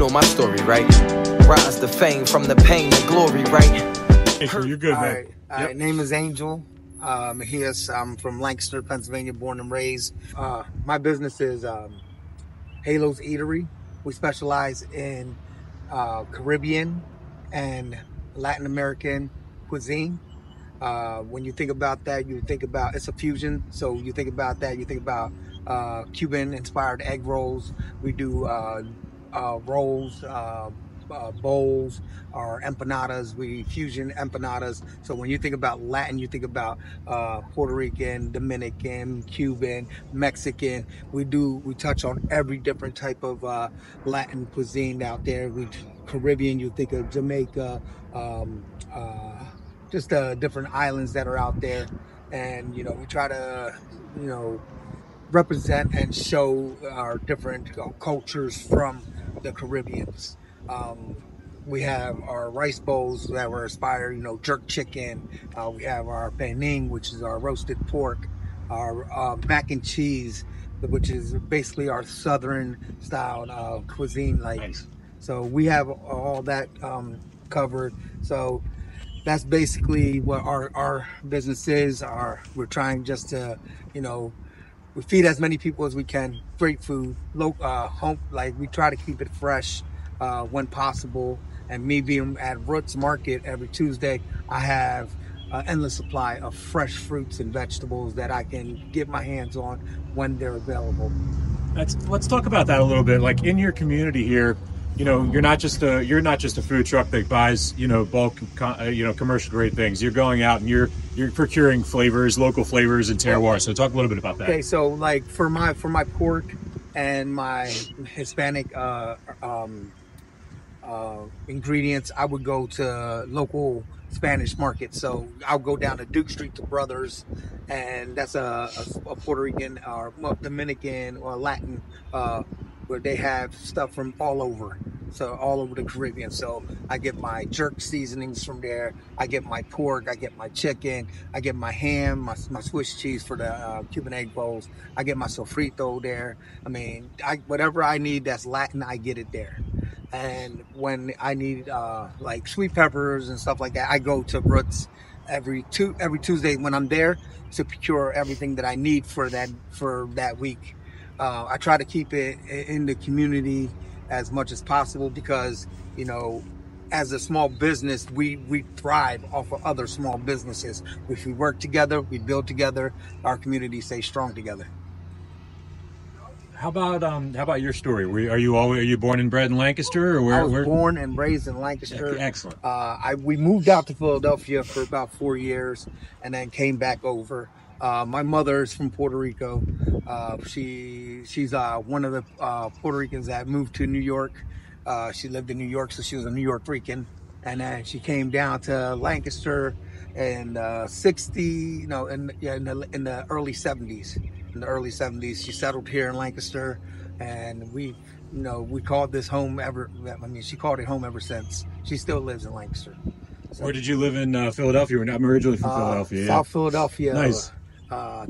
know my story, right? Rise to fame from the pain to glory, right? Sure, you're good, man. All right. Name is Angel Mejias. I'm from Lancaster, Pennsylvania, born and raised. My business is Halo's Eatery. We specialize in Caribbean and Latin American cuisine. When you think about that, you think about it's a fusion. So you think about that, you think about Cuban inspired egg rolls. We do rolls, bowls, or empanadas. We fusion empanadas. So when you think about Latin, you think about Puerto Rican, Dominican, Cuban, Mexican. We touch on every different type of Latin cuisine out there. Caribbean, you think of Jamaica, just different islands that are out there. And, you know, we try to, you know, represent and show our different cultures from the Caribbeans. We have our rice bowls that were inspired, you know, jerk chicken. We have our panin, which is our roasted pork, our mac and cheese, which is basically our southern style cuisine. Like, nice. So we have all that covered. So that's basically what our business is. We're trying just to, you know, we feed as many people as we can. Great food, home. Like, we try to keep it fresh when possible. And me being at Roots Market every Tuesday, I have an endless supply of fresh fruits and vegetables that I can get my hands on when they're available. Let's talk about that a little bit. Like, in your community here, you know, you're not just a food truck that buys, you know, bulk, you know, commercial grade things. You're going out and you're procuring flavors, local flavors and terroir. So talk a little bit about that. Okay, so like for my pork and my Hispanic ingredients, I would go to local Spanish market. So I'll go down to Duke Street to Brothers, and that's a Puerto Rican or Dominican or Latin where they have stuff from all over. So all over the Caribbean. So I get my jerk seasonings from there. I get my pork. I get my chicken. I get my ham, my Swiss cheese for the Cuban egg bowls. I get my sofrito there. I mean, whatever I need that's Latin, I get it there. And when I need like sweet peppers and stuff like that, I go to Roots every Tuesday when I'm there to procure everything that I need for that week. I try to keep it in the community as much as possible because, you know, as a small business, we thrive off of other small businesses. If we work together, we build together, our community stays strong together. How about your story? Are you born and bred in Lancaster, or where? I was born and raised in Lancaster. Excellent. We moved out to Philadelphia for about 4 years, and then came back over. My mother is from Puerto Rico. She's one of the Puerto Ricans that moved to New York. She lived in New York, so she was a New York Rican. And then she came down to Lancaster in the early 70s. In the early 70s, she settled here in Lancaster, and we called this home she called it home ever since. She still lives in Lancaster. So, where did you live in Philadelphia? I'm originally from Philadelphia. South Philadelphia. Nice.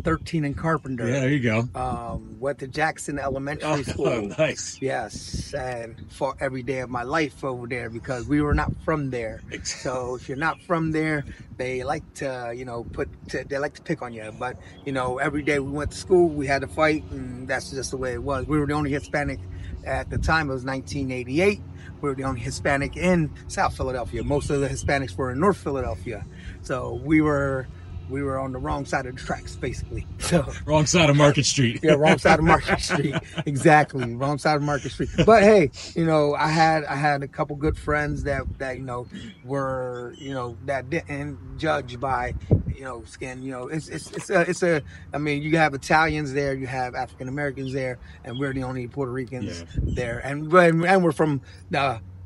13 in Carpenter. Yeah, there you go. Went to Jackson Elementary School. Oh, nice. Yes, and fought every day of my life over there because we were not from there. So if you're not from there, they like to, you know, they like to pick on you. But, you know, every day we went to school, we had to fight, and that's just the way it was. We were the only Hispanic at the time. It was 1988. We were the only Hispanic in South Philadelphia. Most of the Hispanics were in North Philadelphia. So we were on the wrong side of the tracks, basically. So wrong side of Market Street. Yeah, wrong side of Market Street. Exactly, wrong side of Market Street. But hey, you know, I had a couple good friends that you know were, you know, that didn't judge by, you know, skin. You know, it's a. I mean, you have Italians there, you have African Americans there, and we're the only Puerto Ricans there, and we're from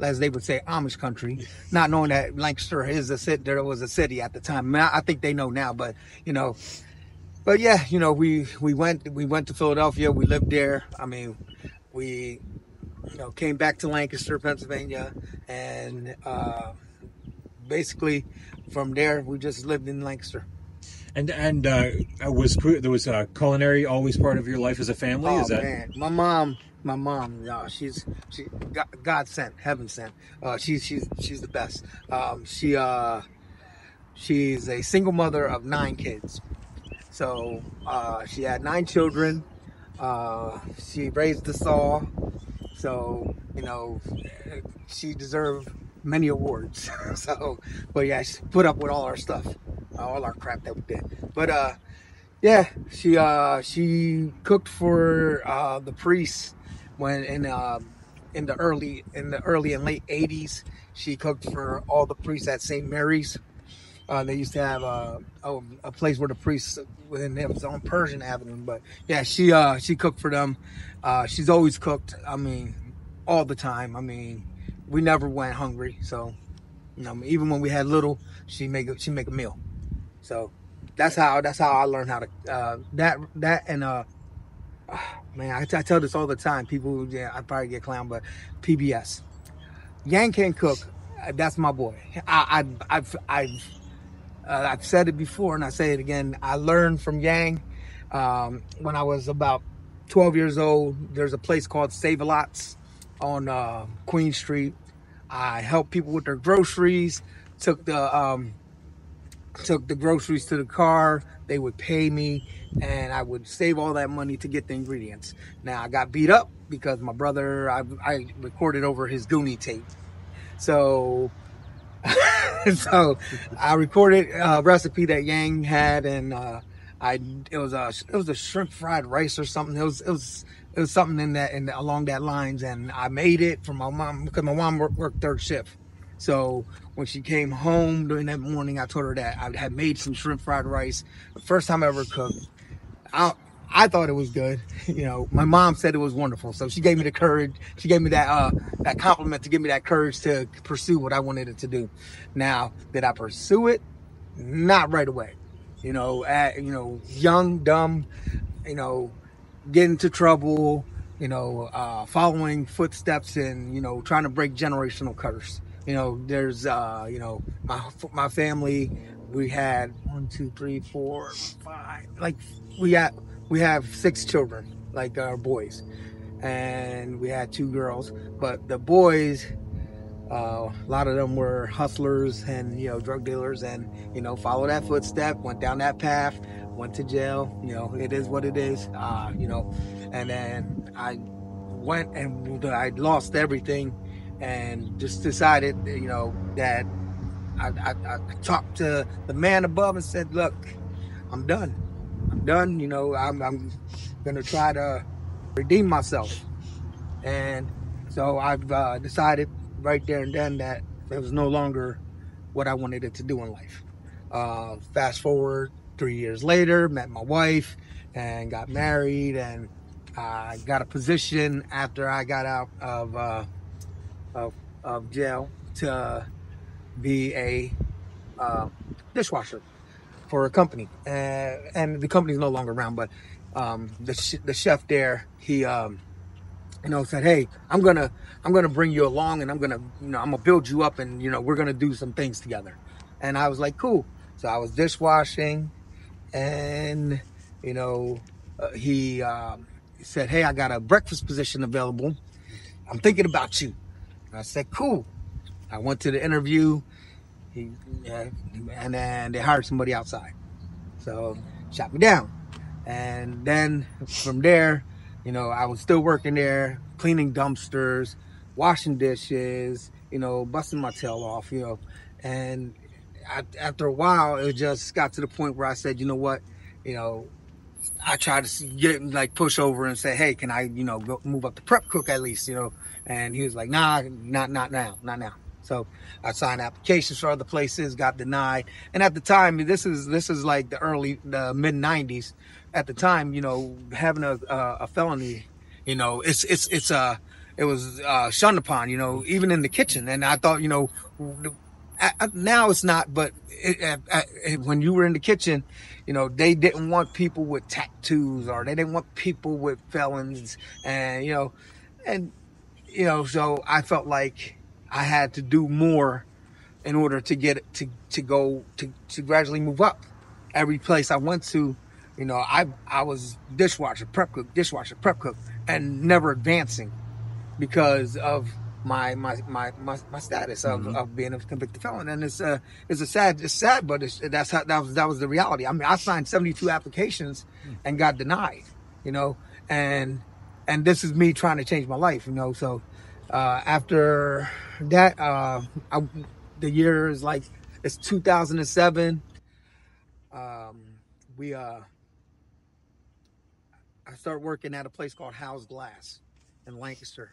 as they would say, Amish country, not knowing that Lancaster is a city. There was a city at the time. I think they know now, but you know, but yeah, you know, we went to Philadelphia. We lived there. I mean, we, you know, came back to Lancaster, Pennsylvania, and basically from there we just lived in Lancaster. And was Culinary always part of your life as a family? Oh, man, my mom My mom, she God sent, heaven sent. She's the best. She's a single mother of 9 kids. So she had 9 children. She raised us all. So she deserved many awards. So, but yeah, she put up with all our stuff, all our crap that we did. But yeah, she cooked for the priests when in the early and late '80s. She cooked for all the priests at St. Mary's. They used to have a place where the priests, and it was on Persian Avenue. But yeah, she cooked for them. She's always cooked. I mean, all the time. I mean, we never went hungry. So even when we had little, she make a meal. So that's how I learned how to that and man, I tell this all the time. People, yeah, I probably get clowned, but PBS. Yang can cook. That's my boy. I've said it before and I say it again. I learned from Yang when I was about 12 years old. There's a place called Save-A-Lots on Queen Street. I helped people with their groceries. Took the groceries to the car. They would pay me, and I would save all that money to get the ingredients. Now I got beat up because my brother. I recorded over his Goonie tape, so. So I recorded a recipe that Yang had, and it was a shrimp fried rice or something. It was something along that lines, and I made it for my mom because my mom worked third shift. So when she came home during that morning, I told her that I had made some shrimp fried rice. The first time I ever cooked. I thought it was good. My mom said it was wonderful. So she gave me the courage. She gave me that compliment to give me that courage to pursue what I wanted it to do. Now, did I pursue it? Not right away. Young, dumb, get into trouble, following footsteps and, trying to break generational curse. There's, my family, we had 1, 2, 3, 4, 5, like we have 6 children, like our boys, and we had 2 girls, but the boys, a lot of them were hustlers and, drug dealers and, follow that footstep, went down that path, went to jail. It is what it is, and then I went and I lost everything and just decided, that I talked to the man above and said, look, I'm done. I'm going to try to redeem myself. And so I've decided right there and then that it was no longer what I wanted it to do in life. Fast forward 3 years later, met my wife and got married, and I got a position after I got out of jail to be a dishwasher for a company, and the company's no longer around. But the chef there, he said, "Hey, I'm gonna bring you along, and I'm gonna build you up, and we're gonna do some things together." And I was like, "Cool." So I was dishwashing, and he said, "Hey, I got a breakfast position available. I'm thinking about you." And I said, "Cool." I went to the interview. And then they hired somebody outside, so shot me down. And then from there, I was still working there, cleaning dumpsters, washing dishes, busting my tail off, and after a while, it just got to the point where I said, you know what, I tried to get push over and say, hey, can I, go move up to prep cook at least, and he was like, nah, not now. So I signed applications for other places, got denied. And at the time, this is like the mid '90s. At the time, having a felony, it was shunned upon, even in the kitchen. And I thought, now it's not, but when you were in the kitchen, they didn't want people with tattoos, or they didn't want people with felons, and so I felt like I had to do more in order to get it to gradually move up. Every place I went to, I was dishwasher, prep cook, and never advancing because of my status of being a convicted felon. And it's sad, but that was the reality. I mean, I signed 72 applications and got denied, you know, and this is me trying to change my life, you know. So after that, the year is like, it's 2007. We I started working at a place called House Glass in Lancaster.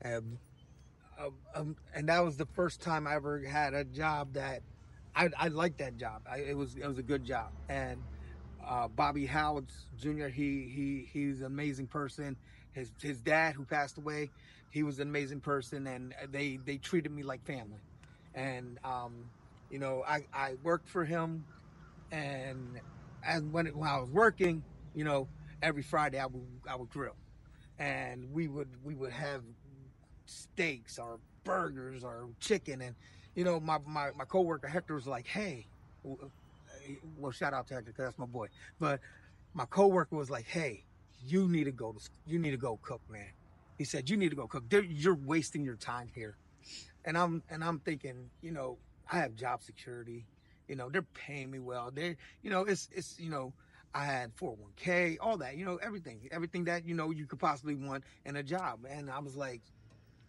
Um, and that was the first time I ever had a job that I liked that job. It was a good job. And Bobby Howard Jr. He's an amazing person. His dad, who passed away, he was an amazing person, and they treated me like family. And you know, I worked for him, and when I was working, you know, every Friday I would grill, and we would have steaks or burgers or chicken. And you know, my coworker Hector was like, hey, well, shout out to Hector because that's my boy. But my coworker was like, hey, you need to go cook, man. He said, you need to go cook. You're wasting your time here. And I'm thinking, you know, I have job security. You know, they're paying me well. You know, it's you know, I had 401k, all that, you know, everything that, you know, you could possibly want in a job. And I was like,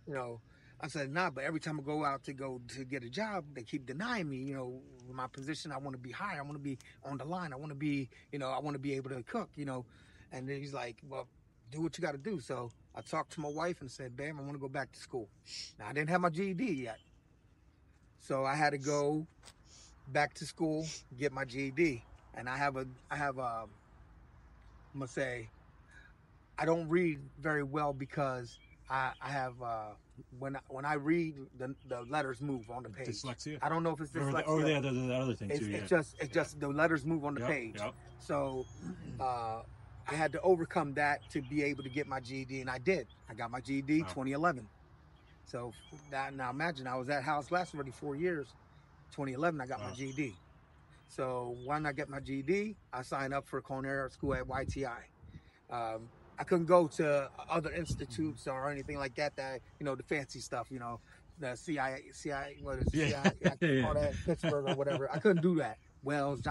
you know, I said, nah, but every time I go out to get a job, they keep denying me, you know, my position. I want to be high. I want to be on the line. I want to be, you know, I want to be able to cook, you know. And then he's like, well, do what you got to do. So I talked to my wife and said, babe, I want to go back to school. Now, I didn't have my GED yet. So I had to go back to school, get my GED. And I'm going to say, I don't read very well because I have when I read the letters move on the page. Dyslexia. I don't know if it's dyslexia. Yeah, there's that other thing too. It's just the letters move on the page. Yep. So I had to overcome that to be able to get my GED, and I did. I got my GED 2011. So now imagine, I was at House Glass already 4 years. 2011 I got my GED. So when I get my GED, I signed up for culinary school at YTI. I couldn't go to other institutes or anything like that. That, you know, the fancy stuff, you know, the what is it? CI, all that, Pittsburgh or whatever. I couldn't do that. Wells,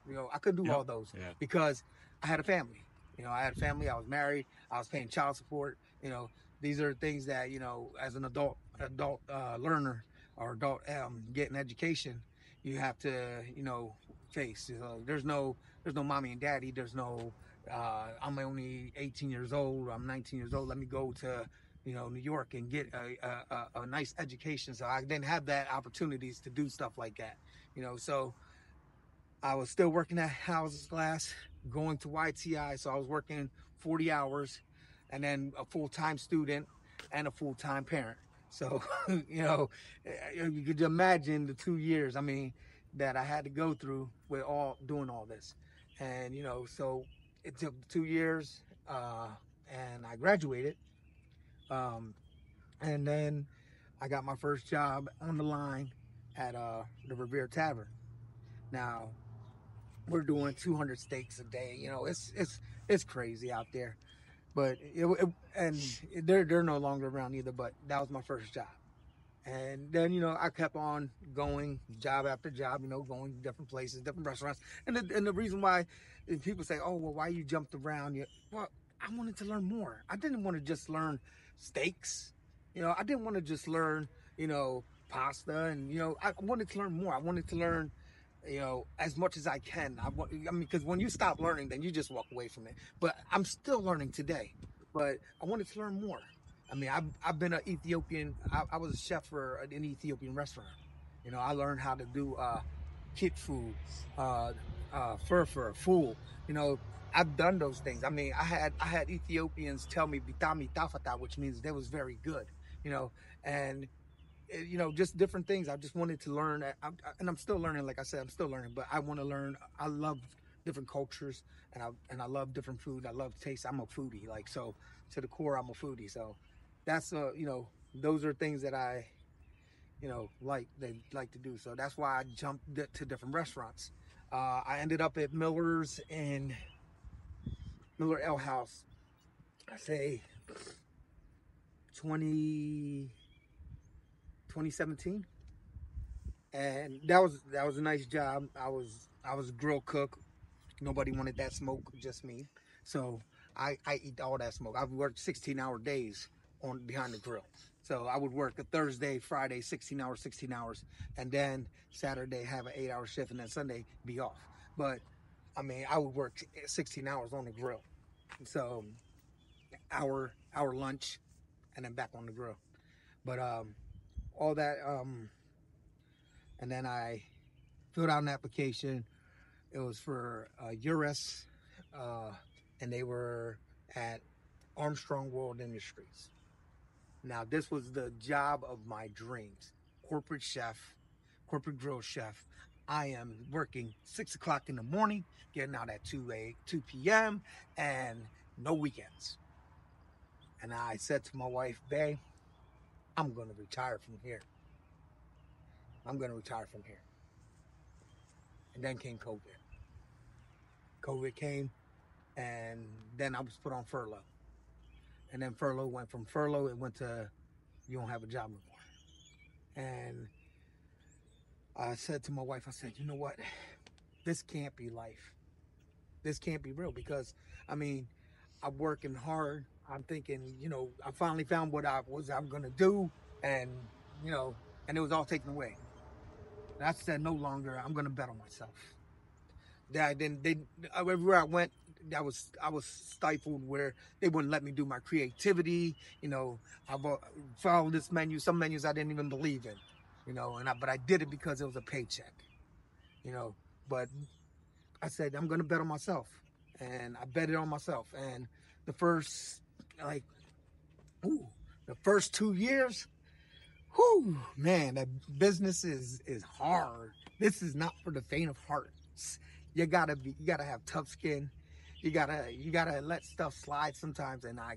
you know, I couldn't do all those because I had a family. You know, I had a family. I was married. I was paying child support. You know, these are things that, you know, as an adult learner or adult getting education, you have to, you know, face. You know, there's no mommy and daddy. There's no I'm only 18 years old. I'm 19 years old. Let me go to, you know, New York and get a nice education. So I didn't have that opportunities to do stuff like that, you know. So I was still working at House Glass, going to YTI. So I was working 40 hours, and then a full-time student and a full-time parent. So, you know, you could imagine the 2 years, I mean, that I had to go through with doing all this. And, you know, so it took 2 years, and I graduated. Um, and then I got my first job on the line at the Revere Tavern. Now, we're doing 200 steaks a day. You know, it's crazy out there. But they're no longer around either. But that was my first job. And then, you know, I kept on going job after job, you know, going to different places, different restaurants. And the reason why people say, oh, well, why you jumped around? Well, I wanted to learn more. I didn't want to just learn steaks. You know, I didn't want to just learn, you know, pasta. And, you know, I wanted to learn more. I wanted to learn, you know, as much as I can. I mean, because when you stop learning, then you just walk away from it. But I'm still learning today. But I wanted to learn more. I mean, I've been an Ethiopian. I was a chef for an Ethiopian restaurant. You know, I learned how to do kit food, fur, fool. You know, I've done those things. I mean, I had Ethiopians tell me bitami tafata, which means they was very good. You know, and you know, just different things. I just wanted to learn, and I'm still learning. Like I said, I'm still learning, but I want to learn. I love different cultures, and I love different food. I love taste. I'm a foodie, like, so to the core, I'm a foodie. So that's you know, those are things that I, you know, they like to do. So that's why I jumped to different restaurants. I ended up at Miller's and Miller Ale House I say 2017, and that was a nice job. I was a grill cook. Nobody wanted that smoke, just me. So I eat all that smoke. I've worked 16-hour days on behind the grill. So I would work a Thursday, Friday, 16 hours, 16 hours, and then Saturday have an 8-hour shift, and then Sunday be off. But I mean, I would work 16 hours on the grill. So hour lunch, and then back on the grill. But all that, and then I filled out an application. It was for URES, and they were at Armstrong World Industries. Now, this was the job of my dreams. Corporate chef, corporate grill chef. I am working 6 o'clock in the morning, getting out at 2 p.m., and no weekends. And I said to my wife, babe, I'm going to retire from here. I'm going to retire from here. And then came COVID. COVID came, and then I was put on furlough. And then furlough went from furlough, it went to you don't have a job anymore. And I said to my wife, I said, you know what? This can't be life. This can't be real, because, I mean, I'm working hard. I'm thinking, I finally found what I'm going to do, and, and it was all taken away. And I said, no longer, I'm going to bet on myself. Everywhere I went, I was stifled, where they wouldn't let me do my creativity. I followed this menu, some menus I didn't even believe in, but I did it because it was a paycheck, but I said, I'm going to bet on myself, and I betted on myself. And the first 2 years, man, that business is hard. This is not for the faint of heart. You gotta have tough skin. You gotta let stuff slide sometimes. And I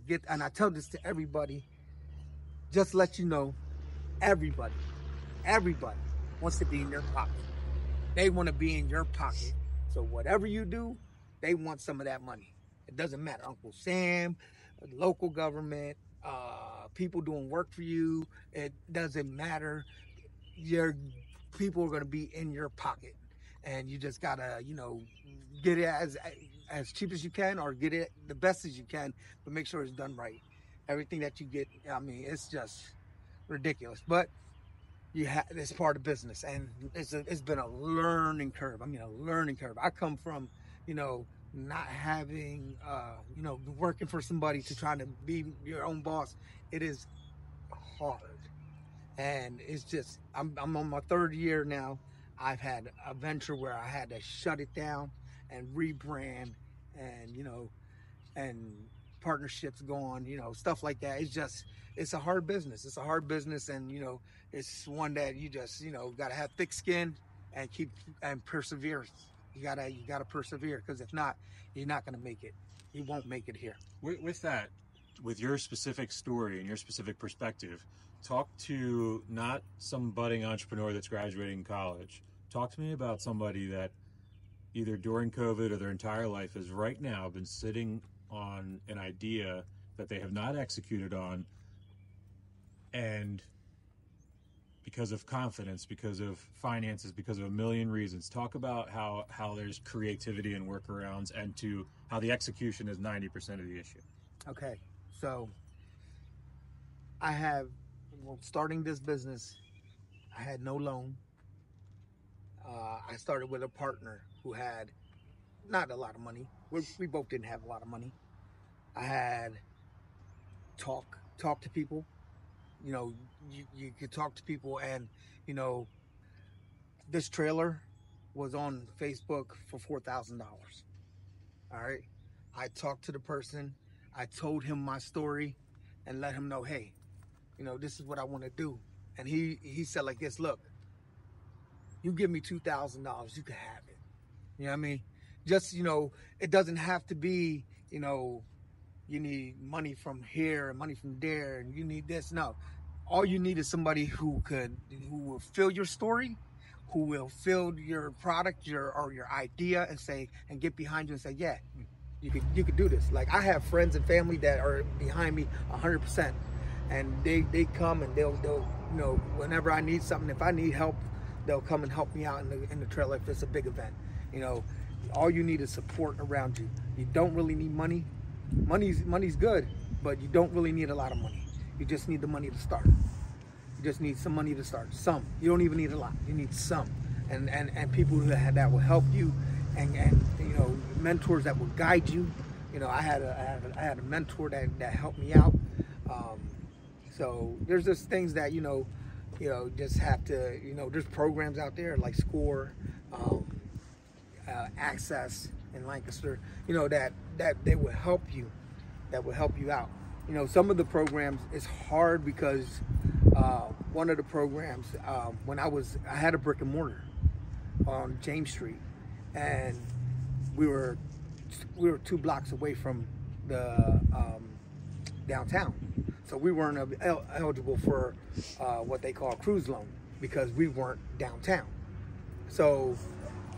tell this to everybody, just let you know, everybody wants to be in your pocket. They want to be in your pocket. So whatever you do, they want some of that money. It doesn't matter. Uncle Sam, local government, people doing work for you. It doesn't matter. Your people are going to be in your pocket, and you just gotta, get it as cheap as you can, or get it the best as you can, but make sure it's done right. Everything that you get, I mean, it's just ridiculous. But it's part of business, and it's been a learning curve. I mean, a learning curve. I come from, not having, working for somebody to try to be your own boss. It is hard, and it's just I'm on my third year now. I've had a venture where I had to shut it down and rebrand, and and partnerships going, stuff like that. It's a hard business. It's a hard business, and it's one that you just got to have thick skin and keep and perseverance. You gotta persevere, because if not, you're not gonna make it. You won't make it here. With that, with your specific story and your specific perspective, talk to not some budding entrepreneur that's graduating college. Talk to me about somebody that either during COVID or their entire life has right now been sitting on an idea that they have not executed on, and because of confidence, because of finances, because of a million reasons. Talk about how there's creativity and workarounds, and to how the execution is 90% of the issue. Okay, so starting this business, I had no loan. I started with a partner who had not a lot of money. We both didn't have a lot of money. I had talk to people. You could talk to people, and this trailer was on Facebook for $4,000. All right, I talked to the person. I told him my story, and let him know, hey, this is what I want to do. And he said like this: look, you give me $2,000, you can have it. You know what I mean? Just, it doesn't have to be, you need money from here and money from there, and you need this. No, all you need is somebody who will feel your story, who will feel your product, your idea, and get behind you and say, yeah, you could do this. Like, I have friends and family that are behind me 100%, and they come and they'll you know, whenever I need something, if I need help, they'll come and help me out in the trailer if it's a big event. You know, all you need is support around you. You don't really need money. Money's good, but you don't really need a lot of money. You just need the money to start. You just need some money to start. Some. You don't even need a lot. You need some. And people that will help you, and you know, mentors that will guide you. You know, I had a mentor that helped me out. So there's just things that you know, just have to, you know, there's programs out there like SCORE, Access in Lancaster, you know, that they will help you, out. You know, some of the programs is hard because one of the programs, when I had a brick and mortar on James Street, and we were 2 blocks away from the downtown, so we weren't eligible for what they call a cruise loan because we weren't downtown. So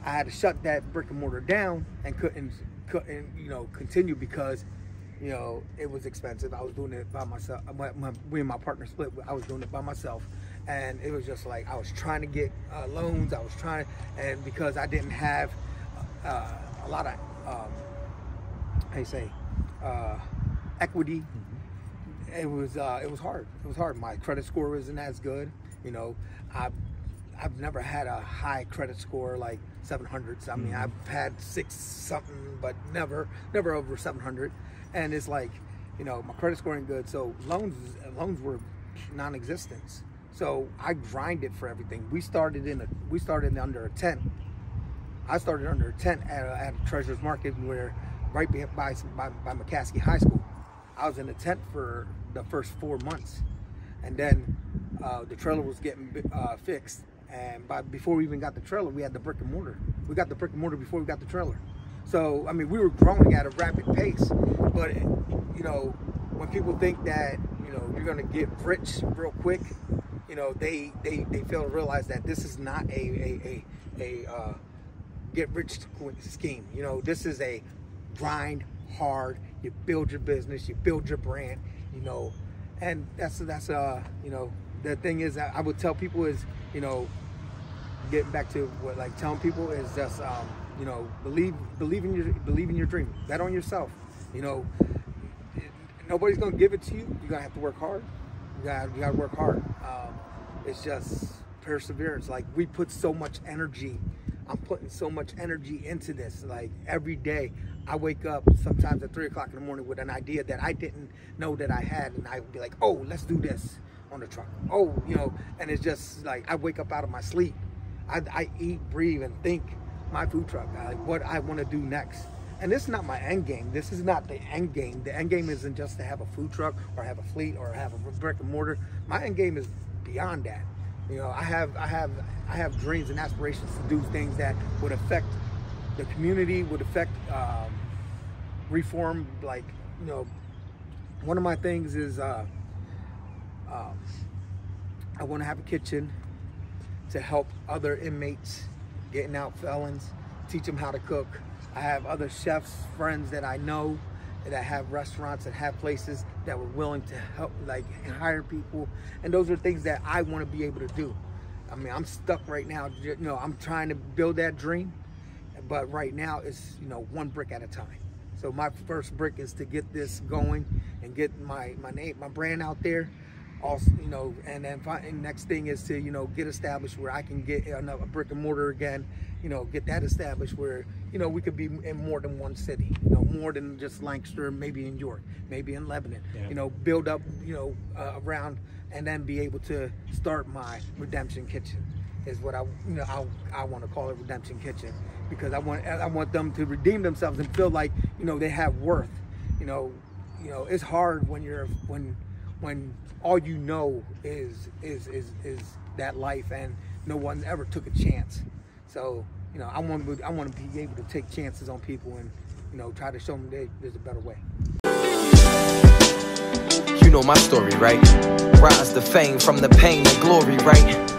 I had to shut that brick and mortar down and couldn't you know, continue because, you know, it was expensive. I was doing it by myself. We and my partner split. I was doing it by myself, and it was just like I was trying to get loans. I was trying, and because I didn't have a lot of equity, it was hard. It was hard. My credit score wasn't as good. You know, I've never had a high credit score like 700s. I mean, I've had 6 something, but never over 700. And it's like, you know, my credit score ain't good, so loans were non-existent. So I grinded for everything. We started under a tent. I started under a tent at a Treasurer's Market, where right by McCaskey High School. I was in a tent for the first 4 months, and then the trailer was getting fixed. And before we even got the trailer, we had the brick and mortar. We got the brick and mortar before we got the trailer. So, I mean, we were growing at a rapid pace. But, you know, when people think that, you know, you're going to get rich real quick, you know, they fail to realize that this is not a get rich scheme. You know, this is a grind hard. You build your business, you build your brand, you know, and that's you know, the thing is that I would tell people is, you know, getting back to what, like, telling people is just, you know, believe in your dream. Bet on yourself. You know, nobody's gonna give it to you. You're gonna have to work hard. You gotta work hard. It's just perseverance. Like, we put so much energy. I'm putting so much energy into this. Like, every day I wake up sometimes at 3 o'clock in the morning with an idea that I didn't know that I had, and I would be like, oh, let's do this on the truck. Oh, you know, and it's just like I wake up out of my sleep. I eat, breathe, and think my food truck, like what I want to do next. And this is not my end game. This is not the end game. The end game isn't just to have a food truck or have a fleet or have a brick and mortar. My end game is beyond that. You know, I have dreams and aspirations to do things that would affect the community, would affect reform. Like, you know, one of my things is I want to have a kitchen to help other inmates, getting out felons, teach them how to cook. I have other chefs, friends that I know that have restaurants and have places that were willing to help, like, hire people. And those are things that I want to be able to do. I mean, I'm stuck right now. You know, I'm trying to build that dream, but right now it's, you know, 1 brick at a time. So my first brick is to get this going and get my name, my brand out there. Also, you know, and then next thing is to, you know, get established where I can get a brick and mortar again, you know, get that established where, you know, we could be in more than one city, you know, more than just Lancaster, maybe in York, maybe in Lebanon, you know, build up, you know, around, and then be able to start my Redemption Kitchen is what I want to call it, Redemption Kitchen, because I want them to redeem themselves and feel like, you know, they have worth. You know, it's hard when all you know is that life, and no one ever took a chance. So, you know, I want to be able to take chances on people and, you know, try to show them there's a better way. You know my story, right? Rise to fame from the pain to glory, right?